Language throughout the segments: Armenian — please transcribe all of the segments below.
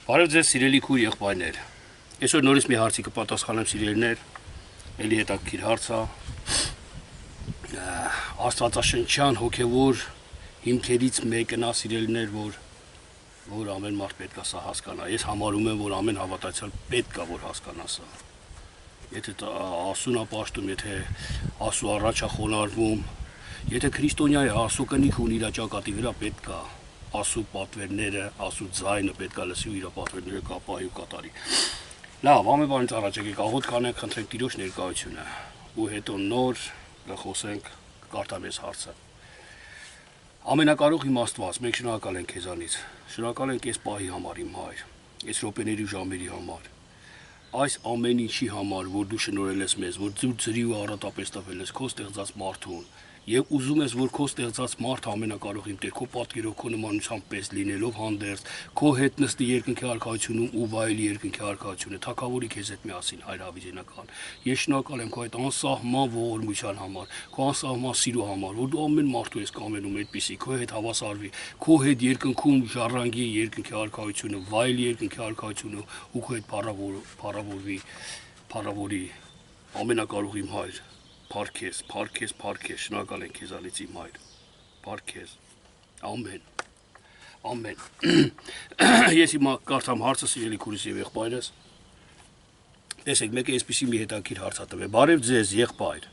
Բարև ձեզ սիրելի քույր եղբայրներ։ Այսօր նորից մի հարցի կպատասխանեմ սիրելիներ, ելի հետաքրքիր հարց է։ Աստվածաշնչյան հոգևոր հիմքերից մեկն է սիրելիներ, որ ամեն մարդ պետք է սա հասկանա։ Ես համարում եմ, որ ամեն հավատացյալ պետք է որ հասկանա սա։ Եթե ասուն է պաշտում, եթե ասու առաջ է խոնարհվում, եթե քրիստոնյա է, ասու կնիք ունի իր ճակատի վրա պետք է ասու պատվերները, ասու ձայնը պետք է լսի ու իր պատվերները կապահի ու կատարի։ Լավ, ամեն բանից առաջ եկեք աղոթ կանենք, խնդրենք Տիրոջ ներկայությունը ու հետո նոր կխոսենք, կկարդամ ես հարցը։ Ամենակարող իմ Աստված, մենք շնորհակալ ենք քեզանից։ Շնորհակալ ենք այս պահի համար իմ Հայր, այս րոպեների ու ժամերի համար։ Այս ամեն ինչի համար, որ դու շնորհել ես մեզ, որ դու ծրի ու առատապես տվել ես քո ստեղծած մարդուն, եւ ուզում ես, որ քո ստեղծած մարդը ամենակարող իմ Տեր, քո պատկերով, քո նմանությամբ պես լինելով հանդերձ, քո հետ նստի երկնքի արքայությունում ու վայելի երկնքի արքայությունը, թագավորի քեզ հետ միասին, Հայր հավիտենական։ Ես շնորհակալ եմ քո այդ անսահման ողորմության համար, քո անսահման սիրո համար, որ դու ամեն մարդու ես կամենում այդպիսի, քո հետ հավասարվի, քո հետ երկնքում ժառանգի երկնքի արքայությունը, վայելի երկնքի արքայությունը ու քո հետ փառավորի ամենակարող իմ Հայր, փառքես, շնորհակալ ենք քեզանից իմ Հայր, փառքես, ամեն, ամեն, ես հիմա կարդամ հարցը սիրելի քուրիս և եղբայրս, տեսեք մեկը այսպիսի մի հետաքրքիր հարց ա տվել, բարև ձեզ եղբայր,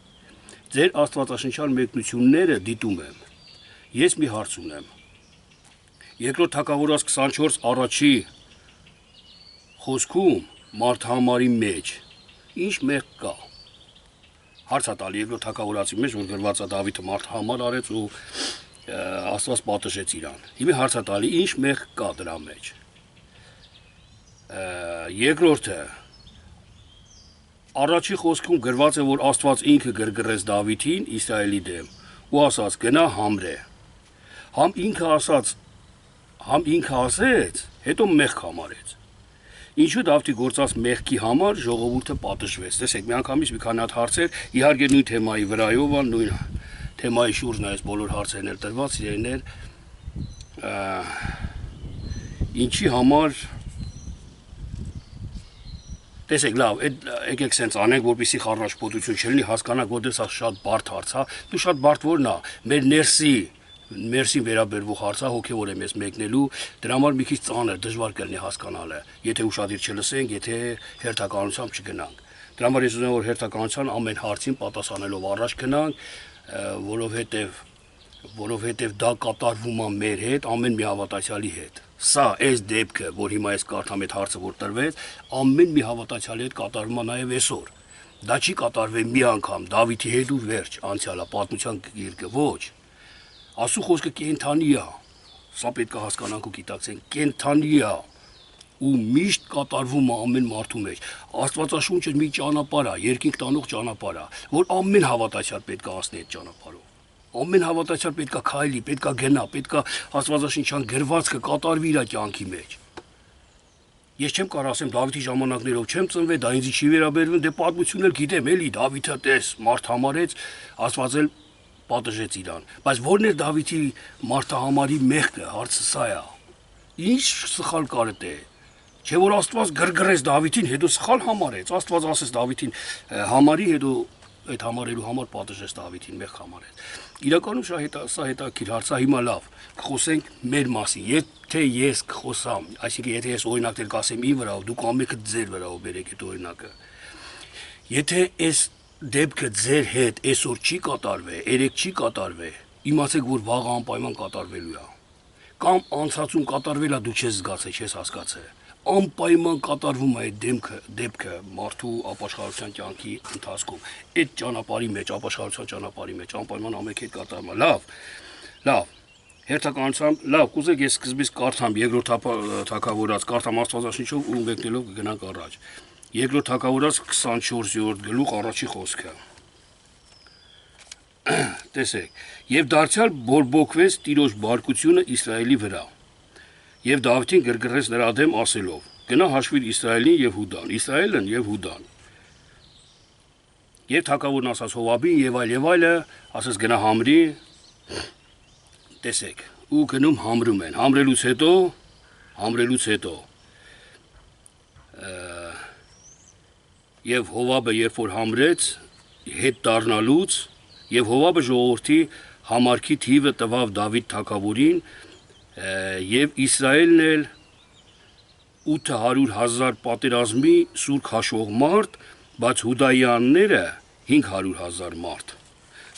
ձեր աստվածաշնչյան մեկնությունները դիտում եմ, ես մի հարց ունեմ, երկրորդ թագավորաց 24 առաջի խոսքում մարդահամարի մեջ, ինչ մեղք կա, հարց է տալի երկրորդ թագավորացի մեջ, որ գրված է Դավիթը մարդահամար արեց ու Աստված պատժեց իրան, հիմա հարց է տալի, ինչ մեղք կա դրա մեջ, երկրորդը, առաջի խոսքում գրված է, որ Աստված ինքը գրգռեց Դավիթին Իսրայելի դեմ ու ասաց գնա համրե, համ ինքը ասեց, հետո մեղք համարեց, ինչու Դավթի գործած մեղքի համար ժողովուրդը պատժվեց, տեսեք մի անգամից մի քանի հատ հարցեր, իհարկե նույն թեմայի վրայով են, նույն թեմայի շուրջն այս բոլոր հարցերն էլ տրված, իրեններ, ինչի համար, տեսեք լավ, եկեք սենց անենք, որպեսզի խառնաշփոթություն չլինի, հասկանանք, որ դա շատ բարդ հարց է, դու շատ բարդ որն է, մեր ներսին վերաբերվող հարցը հոգևոր եմ ես մեկնելու, դրա համար մի քիչ ծանր, դժվար կլինի հասկանալը, եթե ուշադիր չլսենք, եթե հերթականությամբ չգնանք։ Դրա համար ես ուզում եմ, որ հերթականության ամեն հարցին պատասխանելով առաջ գնանք, որովհետև դա կատարվում է մեր հետ, ամեն մի հավատացյալի հետ։ Սա այս դեպքը, որ հիմա ես կարդամ այդ հարցը, որ տրվեց, ամեն մի հավատացյալի հետ կատարվում է նաև այսօր։ Դա չի կատարվել մի անգամ Դավիթի հետ ու վերջ, անցյալը պատմության գիրքը, ոչ։ Ասու խոսքը կենթանի է, սա պետք է հասկանանք ու գիտակցենք, կենթանի է ու միշտ կատարվում է ամեն մարդու մեջ։ Աստվածաշունչը մի ճանապարհ է, երկինք տանող ճանապարհ է, որ ամեն հավատացյալ պետք է անցնի այդ ճանապարհով։ Ամեն հավատացյալ պետք է քայլի, պետք է գնա, պետք է Աստվածաշնչյան գրվածքը կատարվի իր կյանքի մեջ։ Ես չեմ կարող ասեմ Դավիթի ժամանակներով չեմ ծնվել, դա ինձ չի վերաբերվում, դե պատմությունն էլ գիտեմ, էլի Դավիթը տես մարդ համարեց, Աստված էլ պատժեց իրան, բայց որն էր Դավիթի մարդահամարի մեղքը, հարցը սա է, ինչ սխալ կարդ է, չէ որ Աստված գրգռեց Դավիթին, հետո սխալ համարեց, Աստված ասեց Դավիթին համարի, հետո այդ համարելու համար պատժեց Դավիթին, մեղք համարեց, իրականում սա հետաքրքիր հարց է, հիմա լավ, կխոսենք մեր մասին, եթե ես կխոսամ, այսինքն եթե ես օրինակներ կասեմ ի վրայով, դուք ամենքը ձեր վրայով բերեք այդ օրինակը, եթե այս դեպքը ձեր հետ այսօր չի կատարվե, երեք չի կատարվե, իմացեք, որ վաղը անպայման կատարվելու է, կամ անցածում կատարվել է, դու չես զգացել, չես հասկացել, անպայման կատարվում է այդ դեպքը մարդու ապաշխարության կյանքի ընթացքում, այդ ճանապարհի մեջ, ապաշխարության ճանապարհի մեջ, անպայման ամենք հետ կատարվում է, լավ, հերթականությամբ, լավ, կուզեք ես սկզբից կարդամ երկրորդ թագավորաց, կարդամ Աստվածաշնչով ու մեկնելով կգնանք առաջ, երկրորդ թագավորաց 24-րդ գլուխ առաջի խոսքը, տեսեք, և դարձյալ բորբոքվեց Տիրոջ բարկությունը Իսրայելի վրա, և Դավթին գրգռեց նրա դեմ ասելով, գնա հաշվիր Իսրայելին և Հուդան, Իսրայելն և Հուդան, և թագավորն ասաց Հովաբին և այլը, ասաց գնա համրի, տեսեք, ու գնում համրում են, համրելուց հետո Եվ Հովաբը երբ որ համրեց հետ դառնալուց եւ Հովաբը ժողովրդի համարքի թիվը տվավ Դավիթ թագավորին եւ Իսրայելն էլ 800,000 պատերազմի սուր քաշող մարդ, բայց Հուդայանները 500,000 մարդ։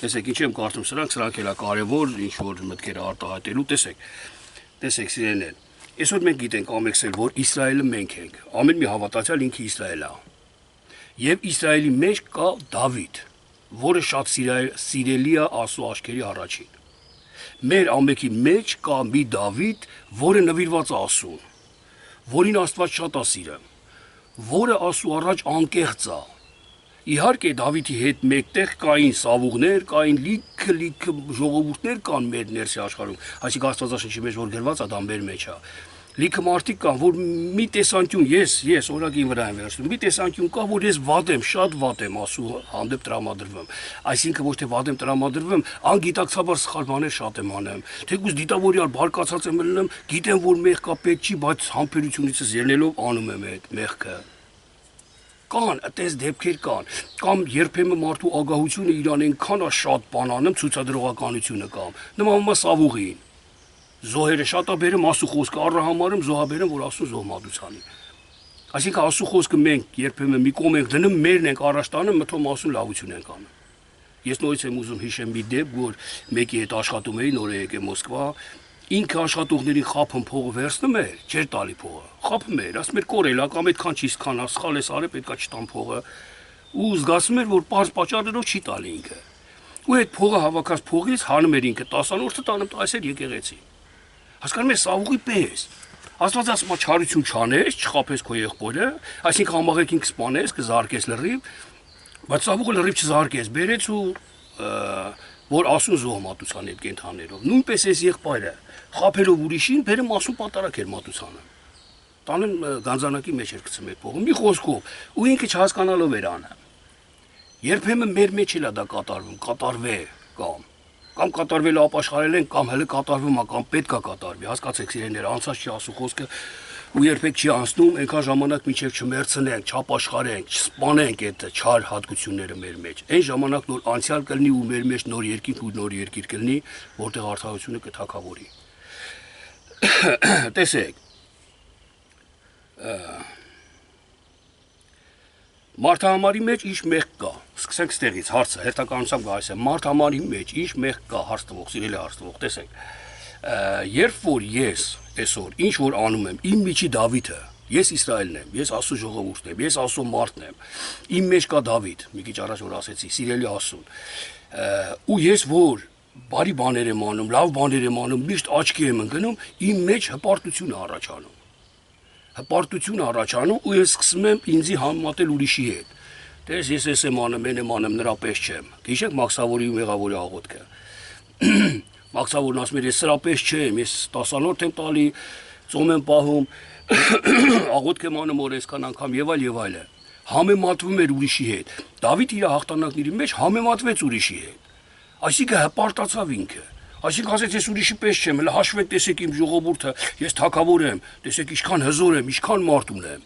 Տեսեք, ինչ եմ կարծում սրանք էլ է կարևոր ինչ որ մտքեր արտահայտելու, տեսեք սիրելիներ։ Այսօր մենք գիտենք ամենքսել, որ Իսրայելը մենք ենք։ Ամեն մի հավատացյալ ինքը Իսրայել է։ Եվ Իսրայելի մեջ կա Դավիթ, որը շատ սիրելի է Աստծո աչքերի առաջին։ Մեր ամենքի մեջ կա մի Դավիթ, որը նվիրված է Աստծուն, որին Աստված շատ է սիրում, որը Աստծո առաջ անկեղծ է։ Իհարկե Դավիթի հետ մեկտեղ կային սավուղներ, կային լիքը ժողովուրդներ կան մեր ներսի աշխարհում, այսինքն Աստվածաշնչի մեջ որ գրված է դա մեր մեջ է։ Լիքը մարդիկ կան, որ մի տեսանկյուն ես օրակին վրա եմ վերցնում, մի տեսանկյուն կա, որ ես վատ եմ, շատ վատ եմ Աստծո հանդեպ տրամադրվում։ Այսինքն ոչ թե վատ եմ տրամադրվում, անգիտակցաբար սխալ բաներ շատ եմ անում։ Թեկուզ դիտավորյալ բարկացած եմ լինում, գիտեմ որ մեղք կա պետք չի, բայց համբերությունիցս ելնելով անում եմ այդ մեղքը։ Կան, այդպես դեպքեր կան, կամ երբեմն մարդու ագահությունը իրան այնքան է շատ բան անում, ցուցադրողականությունը կամ նմանվում է Սավուղին։ Զոհերը շատ է բերում Աստծո խոսքը առհամարում զոհաբերում որ Աստծո զոհմատուցանի։ Այսինքն Աստծո խոսքը մենք երբեմն մի կողմ ենք դնում, մերն ենք առաջ տանում, մթում Աստծուն լավություն ենք անում։ Ես նորից եմ ուզում հիշեմ մի դեպք, որ մեկի հետ աշխատում էի, նոր եկե Մոսկվա, ինքը աշխատողներին խափում փողը վերցնում էր, չէր տալի փողը։ Խափում էր, ասում էր կորել ա կամ այդքան չի սքանա, սխալ ես արել, պետքա չտամ փողը։ Ու զգացում էր, որ པարզ պատճառներով չի տալի ինքը։ Ու այդ փողը հավաքած փողից հանում էր ինքը 10-րդը տանում տալիս էր եկեղեցի։ Հասկանում ես Սավուղի պես։ Աստված ասում է չարություն չանես, չխափես քո եղբորը, այսինքն ամաղեկին կսպանես, կզարկես լրիվ, բայց Սավուղը լրիվ չզարկես, բերեց ու որ Աստծուն զոհմատուցան այդ կենթաններով։ Նույնպես էս եղբայրը խափելով ուրիշին բերում Աստծուն պատարակ էր մատուցանը։ Տանում գանձանակի մեջ էր գցում այդ փողը, մի խոսքով, ու ինքը չհասկանալով էր անը։ Երբեմն մեր մեջ էլ է դա կատարվում, կատարվե կամ կատարվել ապաշխարել են, կամ հələ կատարվում է, կամ պետք է կատարվի, հասկացեք սիրելիներ, անցած չի Աստծո խոսքը ու երբեք չի անցնում, այնքան ժամանակ մինչև չմերցնենք, չապաշխարենք, չսպանենք այդ չար հատկությունները մեր մեջ։ Այն ժամանակ նոր անցյալ կլինի ու մեր մեջ նոր երկինք ու նոր երկիր կլինի, որտեղ արդարությունը կթակավորի։ Տեսեք, Մարդահամարի մեջ ինչ մեղք կա։ Սկսենք ստեղից հարցը, հերթականությամբ գալիս է մարդահամարի մեջ ինչ մեղք կա, հարց տվող, սիրելի հարց տվող, տեսեք։ Երբ որ ես այսօր ինչ որ անում եմ, իմ միջի Դավիթը, ես Իսրայելն եմ, ես Աստծո ժողովուրդն եմ, ես Աստծո մարդն եմ։ Իմ մեջ կա Դավիթ, մի քիչ առաջ որ ասեցի, սիրելի Աստծուն։ Ու ես որ բարի բաներ եմ անում, լավ բաներ եմ անում, միշտ աչքի եմ ընկնում, իմ մեջ հպարտություն է առաջանում։ Հպարտություն առաջանում ու ես սկսում եմ ինձի համեմատել ուրիշի հետ։ Տես ես էս եմ անում, այն եմ անում, նրա պես չեմ։ Գիշեք Մաքսավորի ու Մեղավորի աղոթքը։ Մաքսավորն ասում էր, ես սրա պես չեմ, ես 10-րդ եմ տալի, ծոմ եմ պահում, աղոթք եմ անում օրեսքան անգամ եւ այլ։ Համեմատվում էր ուրիշի հետ։ Դավիթ իր հաղթանակների մեջ համեմատվեց ուրիշի հետ։ Այսինքն հպարտացավ ինքը։ Այսինքն ասեց ես ուրիշի պես չեմ, հələ հաշվեք տեսեք իմ ժողովուրդը, ես թագավոր եմ, տեսեք ինչքան հզոր եմ, ինչքան մարդ ունեմ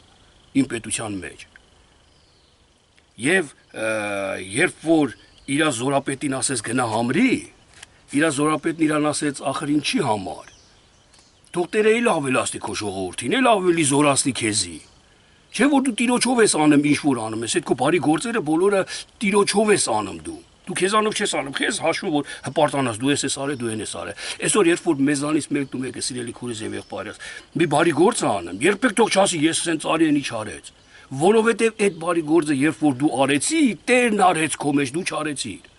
իմ պետության մեջ։ Եվ երբ որ իր զորապետին ասեց գնա համրի, իր զորապետն իրան ասեց ախր ինչի համար։ Թող Տերը էլ ավելացնի քո ժողովրդին, էլ ավելի զորացնի քեզի։ Չէ որ դու տիրոջով ես անում ինչ որ անում ես, այդ քո բարի գործերը բոլորը տիրոջով ես անում դու։ Դու քեզանով չես անում, քեզ հաշվում որ հպարտանաս դու ես արել, դու ես արել։ Այսօր երբ որ մեզանից մեկն ու մեկը սիրելի քուրս եւ եղբայրս մի բարի գործ անում, երբեք թող չասի ես սենց արի են ինչ արեց։ Որովհետեւ այդ բարի գործը երբ որ դու արեցի, Տերն արեց քո մեջ, դու չարեցիր։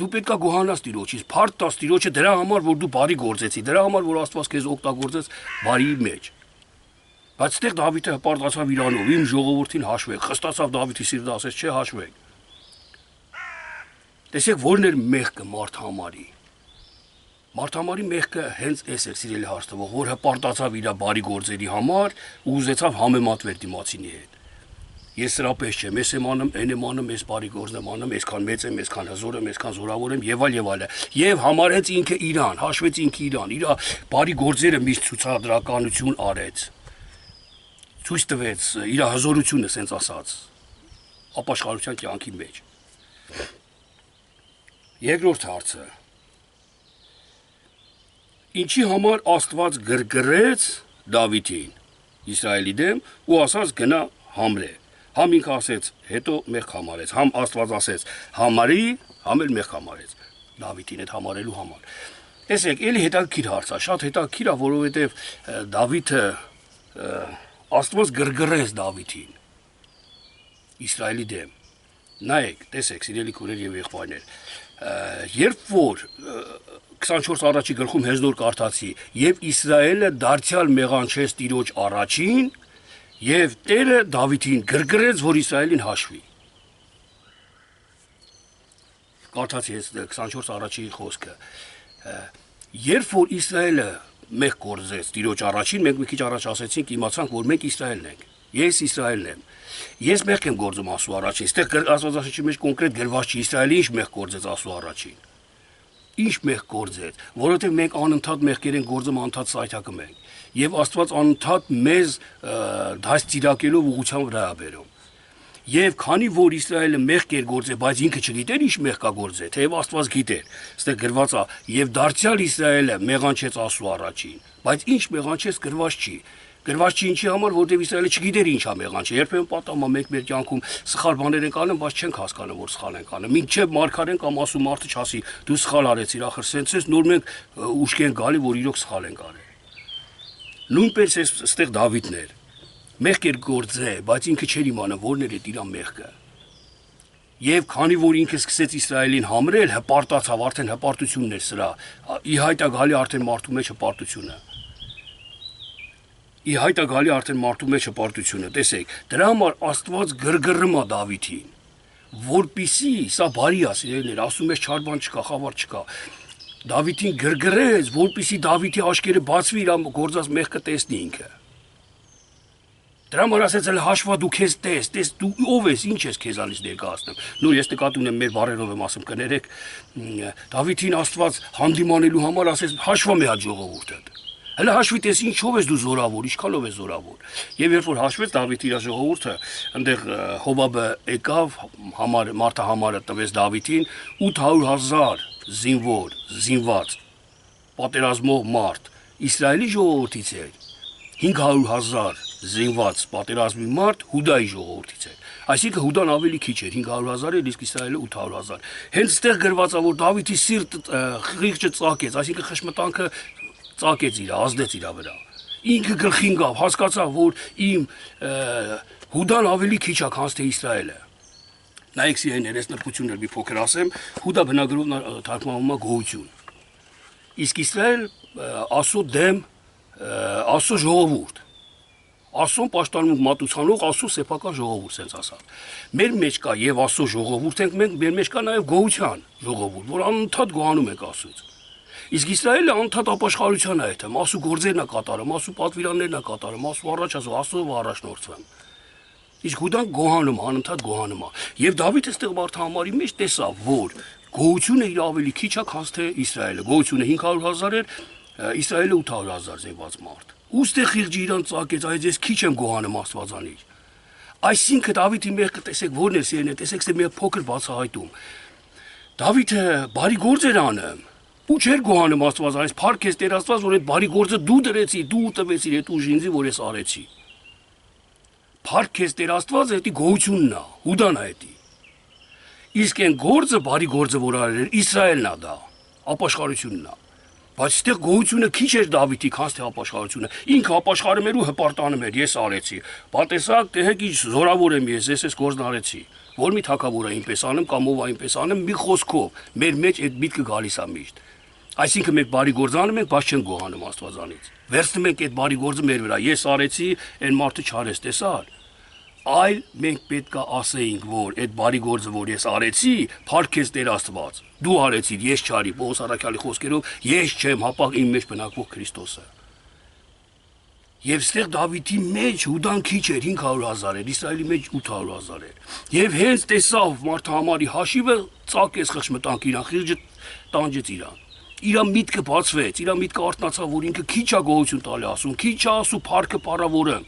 Դու պետքա գոհանաս Տիրոջից, փառք տաս Տիրոջը դրա համար որ դու բարի գործեցի, դրա համար որ Աստված քեզ օգտագործեց բարիի մեջ։ Բայց այդտեղ Դավիթը հպարտացավ իրանով, իմ ժողովրդին հաշվեք, խստացավ Դավիթի սիրտը ասեց, չէ հաշվեք։ Տեսեք որն էր մեղքը մարդահամարի։ Մարդահամարի մեղքը հենց էս էր սիրելի հարց տվող, որ հպարտացավ իր բարի գործերի համար ու ուզեցավ համեմատվել դիմացինի հետ։ Ես սրա պես չեմ, ես եմ անում, այն եմ անում, ես բարի գործ եմ անում, այսքան մեծ եմ, այսքան հզոր եմ, այսքան զորավոր եմ եւ այլ։ Եվ համարեց ինքը իրան, հաշվեց ինքը իրան, իր բարի գործերը միշտ ցուցադրականություն արեց։ ցույց տվեց իր հզորությունը, ասենց ասած, ապաշխարության կյանքի մեջ։ Երկրորդ հարցը. ինչի համար Աստված գրգռեց Դավիթին Իսրայելի դեմ ու ասաց գնա համրե։ Համ ինքը ասեց, հետո մեղք համարեց, համ Աստված ասեց համարի, համ էլ մեղք համարեց Դավիթին այդ համարելու համար։ Տեսեք, էլի հետաքրքիր հարց է, շատ հետաքրքիր է, որովհետև Դավիթը Աստված գրգռեց Դավիթին Իսրայելի դեմ։ Նայեք, տեսեք, սիրելի քույրեր եւ եղբայրներ, երբ որ 24 առաջի գլխում հենց նոր կարդացի, եւ Իսրայելը դարձյալ մեղանչեց Տիրոջ առաջին, եւ Տերը Դավիթին գրգռեց, որ Իսրայելին հաշվի։ Կարդացի ես 24 առաջի խոսքը։ Երբ որ Իսրայելը մեղ գործեց Տիրոջ առաջին, մենք մի քիչ առաջ ասեցինք, իմացանք, որ մենք Իսրայելն ենք։ Ես Իսրայելն եմ։ Ես մեղ եմ գործում Աստծո առաջին։ Այստեղ Աստվածաշնչի մեջ կոնկրետ գրված չի Իսրայելի ինչ մեղ գործեց Աստծո առաջին։ Ինչ մեղ գործեց, որովհետև մենք անընդհատ մեղքեր են գործում, անընդհատ սայթակում ենք։ Եվ Աստված անընդհատ մեզ դաստիարակելով ուղղության վրա է բերում։ Եվ քանի որ Իսրայելը մեղք էր գործել, բայց ինքը չգիտեր ինչ մեղք կա գործել, թեև Աստված գիտեր։ Այստեղ գրված է, եւ դարձյալ Իսրայելը մեղանչեց Աստծո առաջին, բայց ինչ մեղանչեց գրված չի։ Գրված չի ինչի համար, որտեղ Իսրայելը չգիտեր ինչա մեղանչը։ Երբեմն պատահում է մենք մեր կյանքում սխալ բաներ ենք անում, բայց չենք հասկանում, որ սխալ ենք անում։ Մինչև մարգարեն կամ ասում մարդը չասի, դու սխալ արեցիր, ախր սենց նոր մենք ուշք են գալի, որ իրոք սխալ ենք արել։ Նույնպես այստեղ Դավիթն էր։ Մեղք էր գործել, բայց ինքը չէր իմանում որն էր իր մեղքը։ Եվ քանի որ ինքը սկսեց Իսրայելին համրել, հպարտացավ, արդեն հպարտությունն էր սրա։ Ի հայտ է գալի արդեն մարդու մեջ հպարտությունը։ Ի հայտ է գալի արդեն մարդու մեջ հպարտությունը, տեսեք, դրա համար Աստված գրգռում է Դավիթին, որպիսի սա բարի է, սիրելիներ, ասում ես չար բան չկա, խավար չկա։ Դավիթին գրգռեց, որպիսի Դավիթի աչքերը բացվի, իր գործած մեղքը տեսնի ինքը։ Դրա համար ասեց էլ հաշվա դու քեզ տես դու ով ես, ինչ ես քեզանից ներկայացնում։ Նու ես նկատի ունեմ մեր բարերով եմ ասում կներեք, Դավիթին Աստված հանդիմանելու համար ասեց հաշվա մի հատ ժողովուրդը։ Հələ հաշվի տես ինչով ես դու զորավոր, ինչքանով ես զորավոր։ Եվ երբ որ հաշվեց Դավիթի իր ժողովուրդը, այնտեղ Հովաբը եկավ, մարդահամարը տվեց Դավիթին 800,000 զինվոր, զինված, պատերազմող մարդ, Իսրայելի ժողովրդից էր 500,000 զինված պատերազմի մարդ Հուդայի ժողովրդից էր։ Այսինքն Հուդան ավելի քիչ էր 500,000 էր, իսկ Իսրայելը 800,000։ Հենց այդտեղ գրված է, որ Դավիթի սիրտը խիղճը ծակեց, այսինքն խշմտանքը ծակեց իր, ազդեց իր վրա։ Ինքը գլխին գավ, հասկացավ, որ իմ Հուդան ավելի քիչ է, քան թե Իսրայելը։ Նայեք սիրելիներ, այս նրբությունն էլ մի փոքր ասեմ, Հուդա բնագրով թարգմանվում է գոհություն։ Իսկ Իսրայել Աստծո դեմ Աստծո ժողովուրդ։ Աստծուն պաշտպանում մատուցանող Աստծո սեփական ժողովուրդ, ասենց ասած։ Մեր մեջ կա եւ Աստծո ժողովուրդ ենք մենք, մեր մեջ կա նաեւ գոհության ժողովուրդ, որ անընդհատ գոհանում ենք Աստծուց։ Իսկ Իսրայելը անընդհատ ապաշխարության է այդտեղ, Աստծո գործերն է կատարում, Աստծո պատվիրաններն է կատարում, Աստծո առաջ ասում, Աստծո առաջնորդվում։ Իսկ Հուդան գոհանում, անընդհատ գոհանում է։ Եվ Դավիթ այստեղ մարդահամարի մեջ տեսավ, որ գոհությունը իր ավելի քիչ է, քան թե Իսրայելը։ Գոհությունը 500,000 էր, Իսրայելը 800,000 զինված մարդ։ Ուստեղ խիղճի իրան ծակեց, այս ես քիչ եմ գոհանում Աստվածանից։ Այսինքն Դավիթի մեղքը տեսեք որն է սիրելիներ, տեսեք սա մի փոքր բացահայտում։ Դավիթը բարի գործ էր անում, ու չէր գոհանում Աստվածանից, փառք ես Տեր Աստված, որ այդ բարի գործը դու դրեցի, դու տվեցիր այդ ուժինձի, որ ես արեցի։ Փառք ես Տեր Աստված, դա գոհությունն է, Հուդան է դա։ Իսկ այն գործը, բարի գործը, որ արել էր Իսրայելն է դա, ապաշխարությունն է։ Բայց այդտեղ գոհությունը քիչ էր Դավիթի, քան թե ապաշխարությունը։ Ինքը ապաշխարում էր ու հպարտանում էր, ես արեցի։ Պատեսակ, տեսեք ինչ զորավոր եմ ես գործն արեցի։ Որ մի թակավոր է այնպես անում կամ ով այնպես անում, մի խոսքով մեր մեջ այդ միտքը գալիս է միշտ։ Այսինքն մենք բարի գործ անում ենք, բայց չենք գոհանում Աստվածանից։ Վերցնում ենք այդ բարի գործը մեր վրա, ես արեցի, այն մարդը չարեց, տեսար։ Այլ մենք պետքա ասեինք, որ այդ բարի գործը, որ ես արեցի, փառք ես Տեր Աստված։ Դու արեցիր, ես չարի, Պողոս առաքյալի խոսքերով, ես չեմ, հապաղ իմ մեջ բնակվող Քրիստոսը։ Եվ ստեղ Դավիթի մեջ Հուդան քիչ էր 500,000 էր, Իսրայելի մեջ 800,000 էր։ Եվ հենց տեսավ մարդահամարի հաշիվը, ծակեց խշմտանք իրան, խիղճը տանջեց իրան։ Իրա միտքը բացվեց, իրա միտքը արթնացավ, որ ինքը քիչ է գոհություն տալի ասում, քիչ է ասում փառքը փառավորեմ։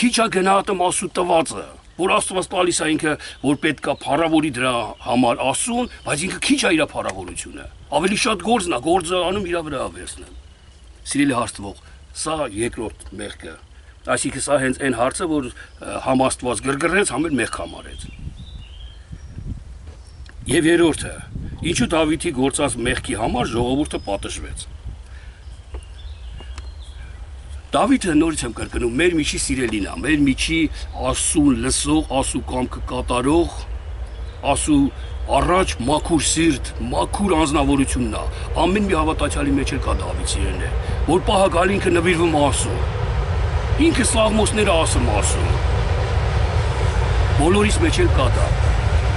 քիչ է գնահատում Աստծո տվածը, որ Աստված տալիս է ինքը, որ պետք է փառավորի դրա համար Աստծուն, բայց ինքը քիչ է իր փառավորությունը։ Ավելի շատ գործն է, գործը անում իր վրա վերցնել։ Սիրելի հարցվող, սա երկրորդ մեղքը։ Այսինքն սա հենց այն հարցը, որ համաստված գրգռեց, համել մեղք համարեց։ Եվ երրորդը, ինչու Դավիթի գործած մեղքի համար ժողովուրդը պատժվեց։ Դավիթը նորից եմ կրկնում, մեր միջի սիրելին է, մեր միջի Աստծուն լսող, Աստծո կամքը կատարող, Աստծո առաջ մաքուր սիրտ, մաքուր անձնավորությունն է։ Ամեն մի հավատացյալի մեջ էլ կա Դավիթ սիրելիներ, որ պահը գալի ինքը նվիրվում Աստծուն։ Ինքը սաղմոսները ասում Աստծուն։ Բոլորիս մեջ էլ կա դա։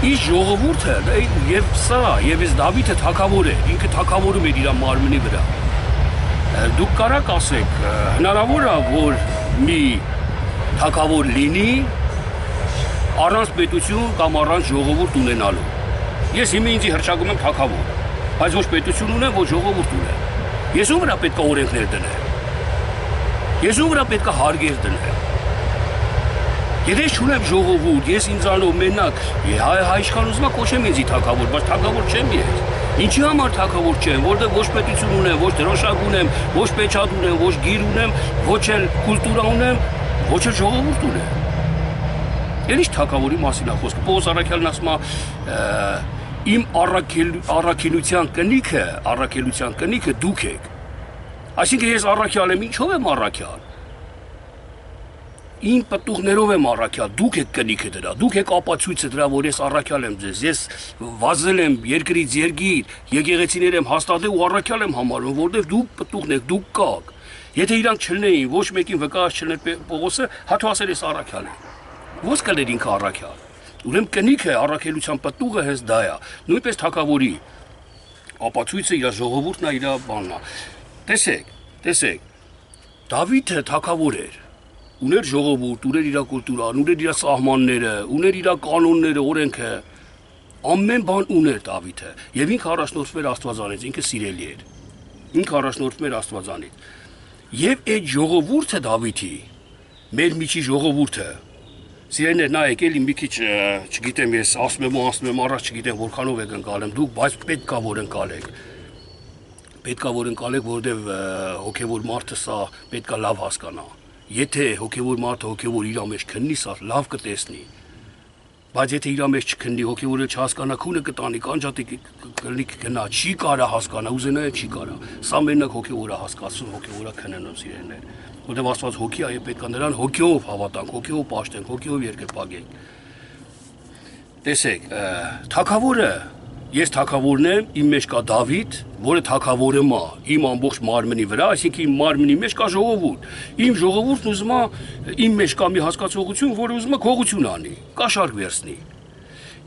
Իսկ ժողովուրդը եւ սա, եւ այս Դավիթը թագավոր է, ինքը թագավորում է իր մարմնի վրա։ Դուք կարաք ասեք, հնարավոր է, որ մի թագավոր լինի առանց պետություն կամ առանց ժողովուրդ ունենալու։ Ես հիմա ինձ հրճակում եմ թագավոր, բայց ոչ պետություն ունեմ, ոչ ժողովուրդ ունեմ։ Ես ում վրա պետք է օրենքներ դնեմ։ Ես ում վրա պետք է հարգեր դնեմ։ Եթե չունեմ ժողովուրդ, ես ինձանով մենակ հայ իշխան ուզում կոչեմ ինձ թագավոր, բայց թագավոր չեմ ես։ Ինչի համար թագավոր չեմ, որտեղ ոչ պետություն ունեմ, ոչ դրոշակ ունեմ, ոչ պեչատ ունեմ, ոչ գիր ունեմ, ոչ էլ կուլտուրա ունեմ, ոչ էլ ժողովուրդ ունեմ։ Էլ ինչ թագավորի մասին է խոսքը։ Պողոս առաքյալն ասում է իմ առաքելության կնիքը դուք եք։ Այսինքն ես առաքյալ եմ, ինչով եմ առաքյալ։ Իմ պտուղներով եմ առաքյալ, դուք եք կնիքը դրա, դուք եք ապացույցը դրա, որ ես առաքյալ եմ ձեզ, ես վազել եմ երկրից երկիր, եկեղեցիներ եմ հաստատել ու առաքյալ եմ համարում, որովհետև դուք պտուղն եք, դուք կաք։ Եթե իրանք չլնեին, ոչ մեկին վկայած չլներ Պողոսը, հաթու ասել ես առաքյալ եմ։ Ո՞ց կլեր ինքը առաքյալ։ Ուրեմն կնիքը առաքելության պտուղը հենց դա է, նույնպես թագավորի ապացույցը իր ժողովուրդն է, իր բանն է։ Տեսեք, Դավիթը թագավոր էր, ուներ ժողովուրդ, ուներ իր կուլտուրան, ուներ իր սահմանները, ուներ իր կանոնները, օրենքը, ամեն բան ուներ Դավիթը, եւ ինքը առաջնորդվում էր Աստվածանից, ինքը սիրելի էր, ինքը առաջնորդվում էր Աստվածանից, եւ այդ ժողովուրդը Դավիթի, մեր միջի ժողովուրդը, սիրելիներ, նայեք, էլի մի քիչ, չգիտեմ, ես ասում եմ առաջ, չգիտեմ որքանով եք ընկալեմ դուք, բայց պետք է որ ընկալեք, որովհետև հոգևոր մարդը սա պետք է լավ հասկանա։ Եթե հոգևոր մարդը հոգևոր իր մեջ քննի, սա լավ կտեսնի։ Բայց եթե իր մեջ չքննի, հոգևորը չհասկանա, քունը կտանի, կանջատի կգնա, չի կարա հասկանա, ուզենա չի կարա։ Սա մենակ հոգևորը հասկացում, հոգևորը քննում սիրելիներ։ Որտեղ Աստված հոգի է, պետք է նրան հոգիով հավատանք, հոգիով պաշտենք, հոգիով երկրպագենք։ Տեսեք, թագավորը ես թագավորն եմ, իմ մեջ կա Դավիթ, որը թագավորը մա, իմ ամբողջ մարմնի վրա, այսինքն իմ մարմնի մեջ կա ժողովուրդ։ Իմ ժողովուրդն ուզում է, իմ մեջ կա մի հասկացողություն, որը ուզում է քողություն անի, կաշառք վերցնի։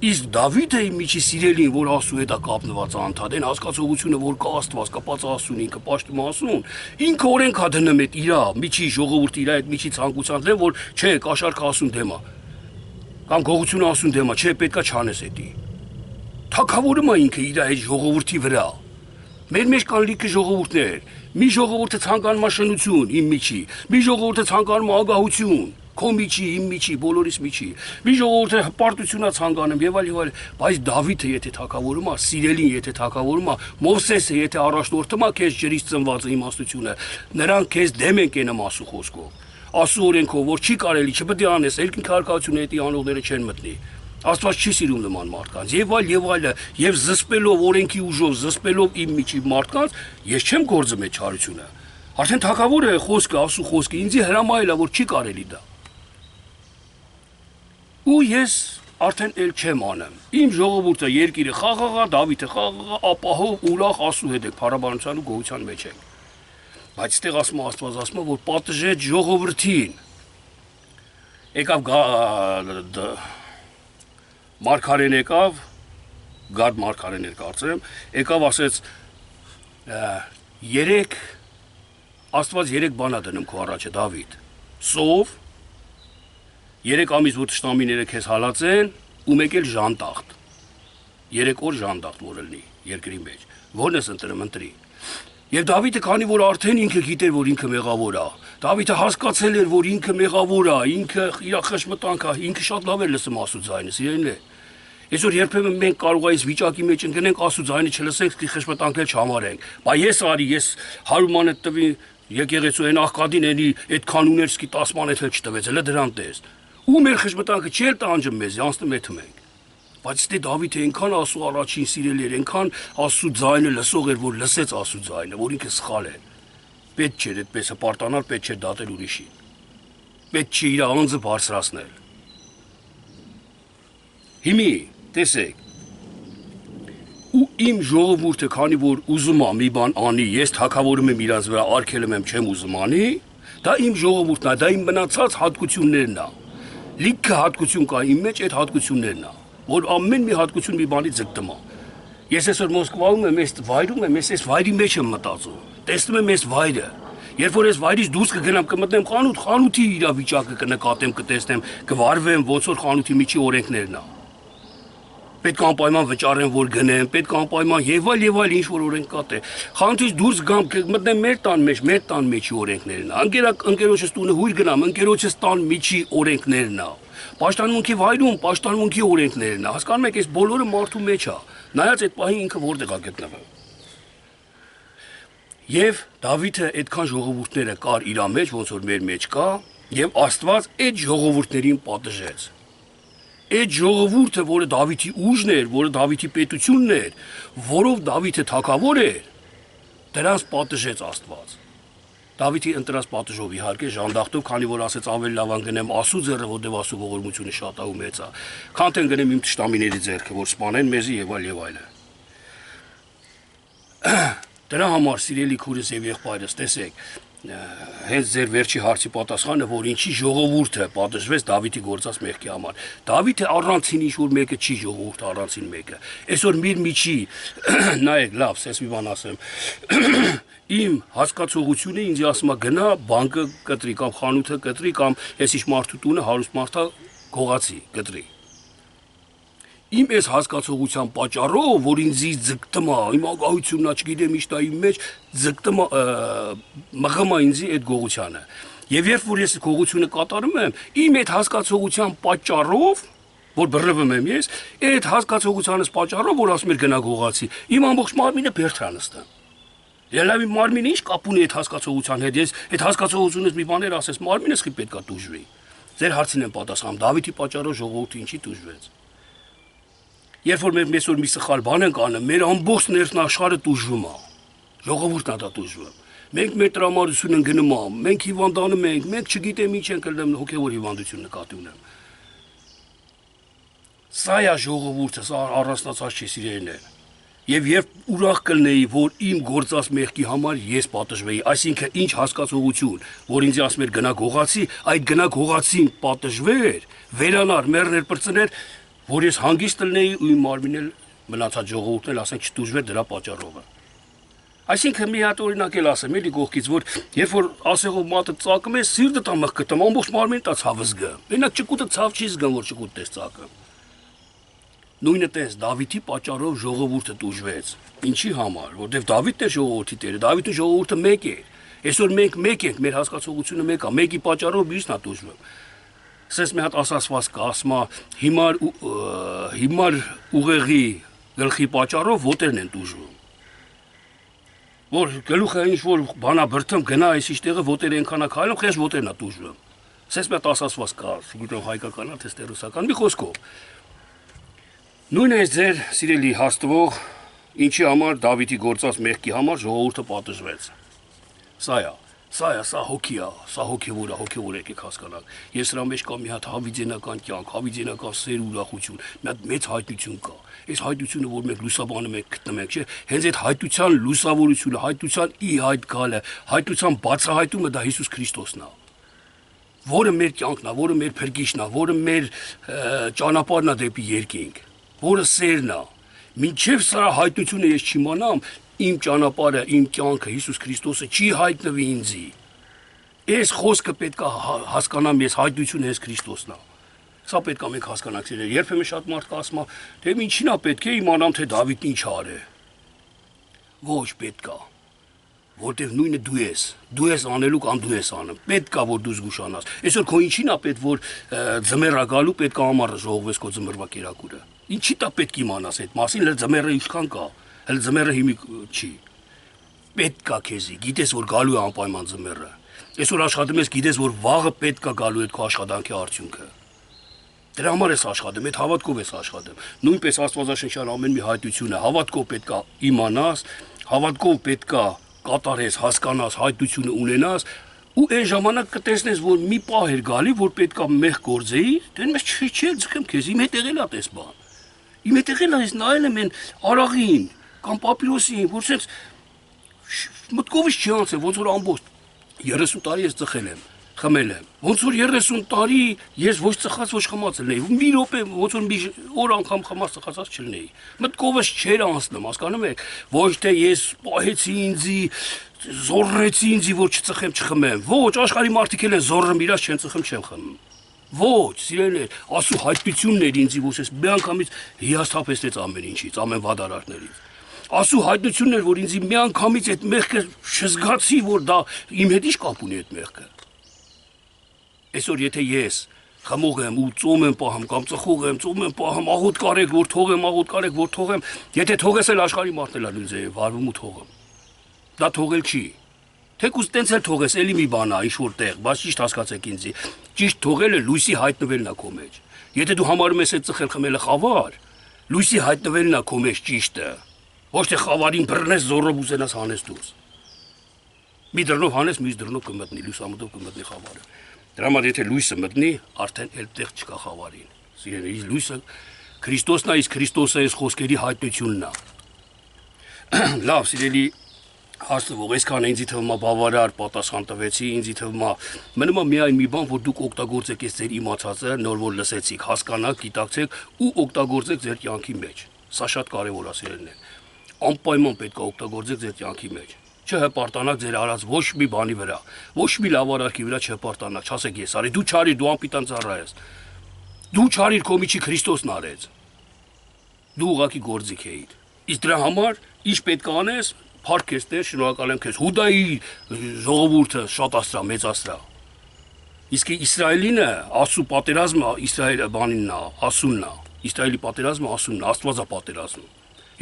Իսկ Դավիթը իմ միջի սիրելին, որ Աստծո հետ է կապնված անդադ, այն հասկացողությունը, որ կա Աստված, կապած Աստծուն, ինքը պաշտում Աստծուն, ինքը օրենք է դնում այդ իր միջի ժողովուրդը իր այդ միջի ցանկության դեմ, որ չէ, կաշառքը Աստծուն դեմ է։ Կամ քողությունը Աստծուն դեմ է, չէ, պետքա չանես էդի։ Թագավորում է ինքը իր այդ ժողովրդի վրա։ Մեր մեջ կան լիքը ժողովուրդներ։ Մի ժողովուրդը ցանկանում է շնություն իմ միջի, մի ժողովուրդը ցանկանում է ագահություն, քո միջի, իմ միջի, բոլորիս միջի։ Մի ժողովուրդը հպարտություն է ցանկանում եւ այլ, բայց Դավիթը եթե թագավորում է, սիրելին եթե թագավորում է, Մովսեսը եթե առաջնորդում է քեզ ջրից ծնված իմաստությունը, նրանք քեզ դեմ են կենում Աստծո խոսքով։ Աստծո օրենքով, որ չի կարելի, չպետք է անես, երկին քարկացությունը էդի անողները չեն մտնի։ Աստված չի սիրում նման մարդկանց, եւ այլը, եւ զսպելով օրենքի ուժով, զսպելով իմ միջի մարդկանց, ես չեմ գործում այդ չարությունը։ Արդեն թագավորը խոսքը, Աստծո խոսքը ինձ հրամայել է, որ չի կարելի դա։ Ու ես արդեն էլ չեմ անեմ։ Իմ ժողովուրդը երկիրը խաղաղա, Դավիթը խաղաղա, ապահով ուրախ Աստծո հետ է, փառաբանության ու գոհության մեջ է։ Բայց այդտեղ ասում Աստված ասում որ պատժեց ժողովրդին։ Եկավ Մարգարեն եկավ, Գադ Մարգարեն էր կարծեմ, եկավ ասեց Աստված 3 բան է դնում քո առաջը Դավիթ։ Սով 3 ամիս որ տշնամիները քեզ հալածեն ու մեկ էլ ժանտախտ։ 3 օր ժանտախտ որ լինի երկրի մեջ։ Որն ես ընտրում ընտրի։ Եվ Դավիթը քանի որ արդեն ինքը գիտեր, որ ինքը մեղավոր է, Դավիթը հասկացել էր, որ ինքը մեղավոր է, ինքը իր խշմտանք է, ինքը շատ լավ էր լսում Աստծո ձայնը, սիրելիներ։ Այսօր երբեմն մենք կարող այս վիճակի մեջ ընկնենք, Աստծո ձայնը չլսենք, խշմտանքել չհամարենք։ Բա ես արի, ես 100 մանետ տվի եկեղեցու այն աղքատին էլի այդքան ուներ, սկի 10 մանետ էլ չտվեց, հələ դրան տես։ Ու մեր խշմտանքը չէր տանջում մեզ, անցնում էթում ենք։ Բայց դե Դավիթը այնքան Աստծո առաջին սիրել էր, այնքան Աստծո ձայնը լսող էր, որ լսեց Աստծո ձայնը, որ ինքը սխալ է։ Պետք չէր այդպես հպարտանալ, պետք չէր դատել ուրիշին։ Պետք չէ իր անձը բարձրացնել։ Հիմի, տեսեք, ու իմ ժողովուրդը, քանի որ ուզում է մի բան անի, ես թագավորում եմ իրանց վրա, արգելում եմ, չեմ ուզում անի, դա իմ ժողովուրդն է, դա իմ մնացած հատկություններն է։ Լիքը հատկություն կա իմ մեջ, այդ հատկություններն է, որ ամեն մի հատկություն մի բանի ձգտում է։ Ես այսօր Մոսկվայում եմ, այս վայրում եմ, այս վայրի մեջ եմ մտածում, տեսնում եմ այս վայրը։ Երբ որ այս վայրից դուրս կգնամ, կմտնեմ խանութ, խանութի իրավիճակը կնկատեմ, կտեսնեմ, կվարվեմ, ոնց որ խանութի միջի օրենքներն է։ Պետք է անպայման վճարեմ, որ գնեմ, պետք է անպայման եւ այլ ինչ որ օրենք կա թե։ Խանութից դուրս գամ, մտնեմ մեր տան մեջի օրենքներն է։ Ընկերոջս տունը հույր գնամ, ընկերոջս տան միջի օրենքներն է։ Պաշտամունքի վայրում պաշտամունքի օրենքներն է։ Հասկանում եք, այս բոլորը մարդու մեջ է։ Նայած այդ պահին ինքը որտեղ է գտնվում։ Եվ Դավիթը այդքան ժողովուրդները կար իր մեջ, ոնց որ մեր մեջ կա, եւ Աստված այդ ժողովուրդներին պատժեց։ Այդ ժողովուրդը, որը Դավիթի ուժն էր, որը Դավիթի պետությունն էր, որով Դավիթը թագավոր էր, դրանց պատժեց Աստված։ Դավիթի ընտրած պատժով իհարկե ժանդախտով, քանի որ ասեց ավելի լավ անգնեմ Աստծո ձեռը, որտեղ Աստծո ողորմությունը շատ է ու մեծ է, քան թե ընկնեմ իմ թշնամիների ձեռքը, որ սպանեն մեզի եւ այլ։ Դրա համար սիրելի քուրս եւ եղբայրս, տեսեք, հենց ձեր վերջի հարցի պատասխանը, որ ինչի ժողովուրդը պատժվեց Դավիթի գործած մեղքի համար։ Դավիթը առանցին ինչ-որ մեկը չի ժողովուրդը առանցին մեկը։ Այսօր միր միջի, նայեք, լավ, սես մի բան ասեմ։ Իմ հասկացողությունը ինձ ասում է գնա բանկը կտրի կամ խանութը կտրի կամ ես ինչ մարդու տունը հարուստ մարդա գողացի կտրի։ Իմ այս հասկացողության պատճառով, որ ինձի ձգտում է, իմ ագահությունն է, չգիտեմ ինչ դա իմ մեջ, ձգտում է, մղում է ինձի այդ գողությանը։ Եվ երբ որ ես գողությունը կատարում եմ, իմ այդ հասկացողության պատճառով, որ բռնվում եմ ես, այդ հասկացողությանս պատճառով, որ ասում եմ գնա գողացի, իմ ամբողջ մարմինը բերդ է նստում։ Ելավ իմ մարմինը ինչ կապ ունի այդ հասկացողության հետ, ես այդ հասկացողությունից մի բաներ ասես, մարմինս խի պետք է տուժվի։ Ձեր հարցին եմ պատասխանում, Դավիթի պատճառով ժողովուրդը ինչի տուժվեց։ Երբ որ մենք այսօր մի սխալ բան ենք անում, մեր ամբողջ ներքնաշխարհը տուժվում է։ Ժողովուրդն է դա տուժվում։ Մենք մեր տրամադրությունը գնում է, մենք հիվանդանում ենք, մենք չգիտեմ ինչ ենք ելնում հոգևոր հիվանդություն նկատի ունեմ։ Սա է ժողովուրդը, սա առանձնացած չի սիրելիներ։ Եվ երբ ուրախ կլնեի, որ իմ գործած մեղքի համար ես պատժվեի, այսինքն ինչ հասկացողություն, որ ինձ ասում էր գնա գողացի, այդ գնա գողացին պատժվեր, վերանար, մեռներ, պրծներ, որ ես հանգիստ լնեի ու իմ մարմինն էլ մնացած ժողովուրդն էլ ասենք չտուժվեր դրա պատճառով։ Այսինքն մի հատ օրինակ էլ ասեմ, էլի գողքից, որ երբ որ ասեղով մատը ծակում ես, սիրտը տա մղկտում, ամբողջ մարմինը տա ցավը զգա։ Մենակ ճկուտը ցավ չի զգան, որ ճկուտն ես ծակում։ Նույնը տես Դավիթի պատճառով ժողովուրդը տուժվեց։ Ինչի համար, որովհետև Դավիթն էր ժողովրդի տերը, Դավիթը ժողովուրդը մեկ է։ Այսօր մենք մեկ ենք, մեր հասկացողությունը մեկ է, մեկի պատճառով մյուսն է տուժվում։ Սես մի հատ ասացված կա, ասում է հիմար ուղեղի գլխի պատճառով ոտերն են տուժվում։ Որ գլուխը ինչ որ բանա բրթում գնա այսիշ տեղը ոտերը այնքան է քայլում, խես ոտերն է տուժվում։ Սես մի հատ ասացված կա, գիտեմ հայկական է, թե ռուսական, մի խոսքով։ Նույնը է ձեր սիրելի հաստվող, ինչի համար Դավիթի գործած մեղքի համար ժողովուրդը պատժվեց։ Սա հոգի է, սա հոգևոր է, հոգևոր եկեք հասկանալ։ Ես սրա մեջ կա մի հատ հավիձենական կյանք, հավիձենական սեր ուրախություն, մի հատ մեծ հայտնություն կա։ Այս հայտնությունը, որ մենք լուսաբանում ենք, գտնում ենք, չէ՞, հենց այդ հայտնության լուսավորությունը, հայտնության ի հայտ գալը, հայտնության բացահայտումը դա Հիսուս Քրիստոսն է։ Որը մեր կյանքն է, որը մեր փրկիչն է, որը մեր ճանապարհն է դեպի երկինք, որը սերն է։ Մինչև սրա հայտնությունը ես չիմանամ, իմ ճանապարհը, իմ կյանքը Հիսուս Քրիստոսը չի հայտնվի ինձի։ Այս խոսքը պետք է հասկանամ ես, հայտնությունը հենց Քրիստոսն է։ Սա պետք է մենք հասկանանք, երբեմն շատ մարդ կասում է, թե ինչին է պետք է իմանամ, թե Դավիթն ինչ արել։ Ոչ պետք է։ որտեվ նույնը դու ես անելու կամ դու ես անում, պետք է որ դու զգուշանաս, այսօր քո ինչին է պետք որ ձմեռա գալու պետք է ամառը ժողովես քո ձմռվա կերակուրը, ինչի՞ տա պետք իմանաս այդ մասին, հələ ձմեռը ինչքան կա, հələ ձմեռը հիմիկ չի, պետք է քեզի, գիտես որ գալու է անպայման ձմեռը, այսօր աշխատում ես, գիտես որ վաղը պետք է գալու այդ քո աշխատանքի արդյունքը, դրա համար ես աշխատում, այդ հավատքով ես աշխատում, նույնպես Աստվածաշնչյան ամեն մի հայտություն է, հավատքով պետք է իմանաս, հավատքով պետք է կատարես, հասկանաս, հայտությունը ունենաս ու այն ժամանակ կտեսնես, որ մի պահ էր գալի, որ պետք է մեղ գործեի, դեն մեզ չի ձգեմ քեզ, իմ հետ եղել է տես բան։ Իմ հետ եղել է, ես նայել եմ այն արաղին կամ պապիրոսին, որ sense մտքովս չի անցել, ոնց որ ամբողջ 30 տարի ես ծխել եմ, խմել եմ։ Ոնց որ 30 տարի ես ոչ ծխած ոչ խմած լինեի։ Մի րոպե ոնց որ մի օր անգամ խմած ծխած չլինեի։ Մտքովս չէր անցնում, հասկանում եք։ Ոչ թե ես պահեցի ինձի, զորրեցի ինձի, որ չծխեմ, չխմեմ։ Ոչ, աշխարհի մարդիկ էլ են զորրում իրաց չեն ծխում, չեն խմում։ Ոչ, սիրելիներ, Աստծո հայտությունն էր ինձի, որ ես մի անգամից հիասթափեցրեց ամեն ինչից, ամեն վադարարներից։ Աստծո հայտնությունն էր, որ ինձ մի անգամից այդ մեղքը չզգացի, որ դա իմ հետ ինչ կապ ունի այդ մեղքը։ Այսօր եթե ես խմող եմ ու ծոմ եմ պահում կամ ծխող եմ, ծոմ եմ պահում, աղոտ կարեք, որ թողեմ, աղոտ կարեք, որ թողեմ, եթե թողես էլ աշխարհի մարդն էլ նույն ձև վարվում ու թողում։ Դա թողել չի։ Թեկուզ տենց էլ թողես, էլի մի բան է, ինչ որ տեղ, բայց ճիշտ հասկացեք ինձի։ Ճիշտ թողելը լույսի հայտնվելն է քո մեջ։ Եթե դու համարում ես այդ ծխել խմելը խավար, լույսի հայտնվելն է քո մեջ ճիշտը։ Ոչ թե խավարին բռնես զորով ուզենաս հանես դուրս։ Մի դռնով հանես, մյուս դռնով կմտնի, լույսամուտով կմտնի խավարը։ Դրա համար եթե լույսը մտնի, արդեն էլ տեղ չկա խավարին։ Սիրելիներ, լույսը Քրիստոսն է, իսկ Քրիստոսը այս խոսքերի հայտնությունն է։ Լավ, սիրելի հաստվող, այսքան ինձի թվում է բավարար պատասխան տվեցի, ինձի թվում է մնում է միայն մի բան, որ դուք օգտագործեք այս ձեր իմացածը, նոր որ լսեցիք, հասկանաք, գիտակցեք ու օգտագործեք ձեր կյանքի մեջ։ Սա շատ կարևոր է, սիրելիներ։ Անպայման պետք է օգտագործեք ձեր կյանքի մեջ։ Չհպարտանաք ձեր արած ոչ մի բանի վրա, ոչ մի լավարարքի վրա չհպարտանաք, չասեք ես արի, դու չարիր, դու անպիտան ծառա ես։ Դու չարիր, քո միջի Քրիստոսն արեց։ Դու ուղղակի գործիք էիր։ Իսկ դրա համար ինչ պետք է անես, փառք ես Տեր, շնորհակալ եմ քեզ։ Հուդայի ժողովուրդը շատ աստրա, մեծ աստրա։ Իսկ Իսրայելինը, Աստծո պատերազմը Իսրայելի բանինն է, ասունն է։ Իսրայելի պատերազմը ասունն է, Աստվածա պատերազմը։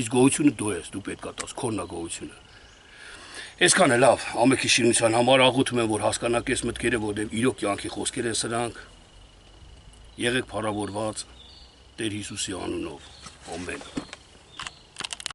Իսկ գոհությունը դու ես, դու պետք է տաս, քոնն է գոհությունը։ Այսքանը լավ, ամենքի շինության համար աղոթում եմ, որ հասկանաք այս մտքերը, որտեղ իրոք կյանքի խոսքեր են սրանք։ Եղեք փառավորված Տեր Հիսուսի անունով։ Ամեն։